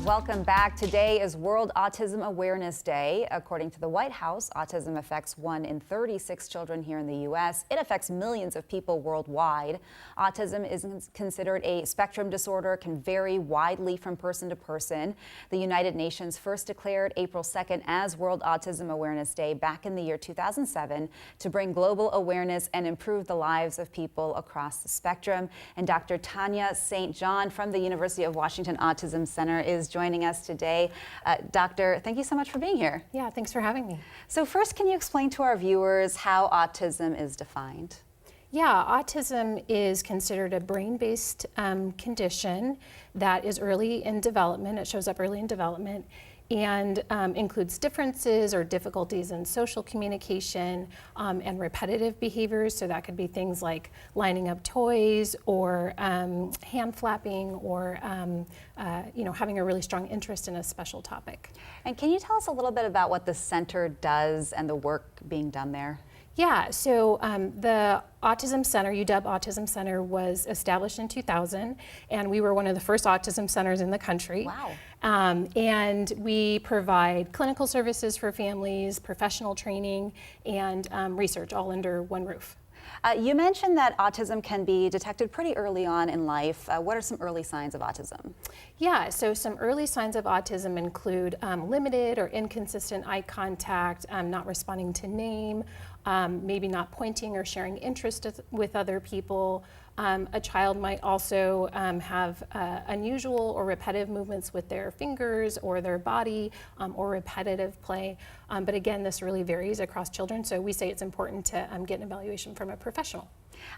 Welcome back. Today is World Autism Awareness Day. According to the White House, autism affects 1 in 36 children here in the U.S. It affects millions of people worldwide. Autism is considered a spectrum disorder, can vary widely from person to person. The United Nations first declared April 2nd as World Autism Awareness Day back in the year 2007 to bring global awareness and improve the lives of people across the spectrum. And Dr. Tanya St. John from the University of Washington Autism Center is joining us today. Doctor, thank you so much for being here. Yeah, thanks for having me. So first, can you explain to our viewers how autism is defined? Yeah, autism is considered a brain-based condition that is early in development. It shows up early in development and includes differences or difficulties in social communication and repetitive behaviors. So that could be things like lining up toys or hand flapping or having a really strong interest in a special topic. And can you tell us a little bit about what the center does and the work being done there? Yeah, so the Autism Center, UW Autism Center, was established in 2000, and we were one of the first autism centers in the country. Wow. And we provide clinical services for families, professional training, and research all under one roof. You mentioned that autism can be detected pretty early on in life. What are some early signs of autism? Yeah, so some early signs of autism include limited or inconsistent eye contact, not responding to name, maybe not pointing or sharing interest with other people. A child might also have unusual or repetitive movements with their fingers or their body or repetitive play. But again, this really varies across children, so we say it's important to get an evaluation from a professional.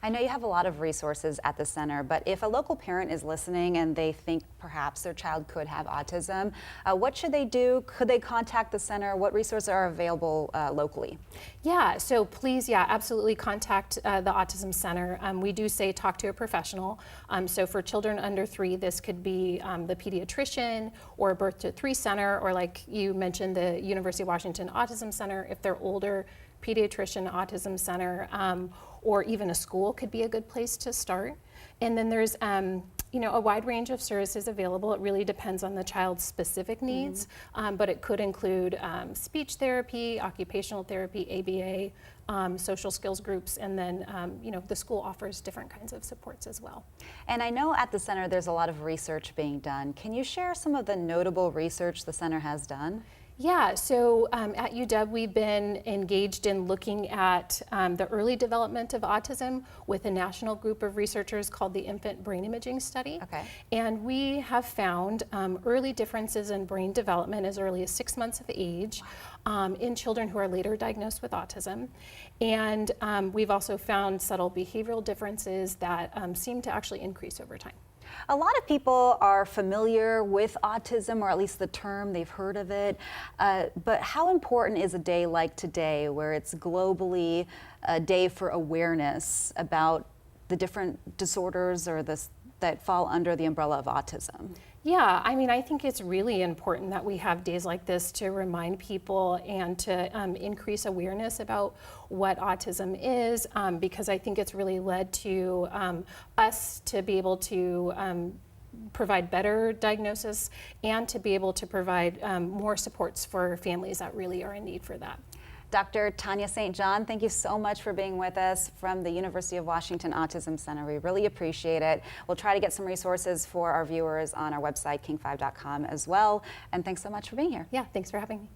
I know you have a lot of resources at the center, but if a local parent is listening and they think perhaps their child could have autism, what should they do? Could they contact the center? What resources are available locally? Yeah, so please, absolutely contact the Autism Center. We do say talk to a professional. So for children under 3, this could be the pediatrician or a birth to 3 center, or like you mentioned, the University of Washington Autism Center. If they're older, pediatrician, autism center, or even a school could be a good place to start. And then there's a wide range of services available. It really depends on the child's specific needs, but it could include speech therapy, occupational therapy, ABA, social skills groups, and then the school offers different kinds of supports as well. And I know at the center there's a lot of research being done. Can you share some of the notable research the center has done? Yeah, so at UW we've been engaged in looking at the early development of autism with a national group of researchers called the Infant Brain Imaging Study. Okay. And we have found early differences in brain development as early as 6 months of age in children who are later diagnosed with autism. And we've also found subtle behavioral differences that seem to actually increase over time. A lot of people are familiar with autism, or at least the term, they've heard of it. But how important is a day like today, where it's globally a day for awareness about the different disorders or that fall under the umbrella of autism? Yeah, I mean, I think it's really important that we have days like this to remind people and to increase awareness about what autism is, because I think it's really led to us to be able to provide better diagnosis and to be able to provide more supports for families that really are in need for that. Dr. Tanya St. John, thank you so much for being with us from the University of Washington Autism Center. We really appreciate it. We'll try to get some resources for our viewers on our website, king5.com as well. And thanks so much for being here. Yeah, thanks for having me.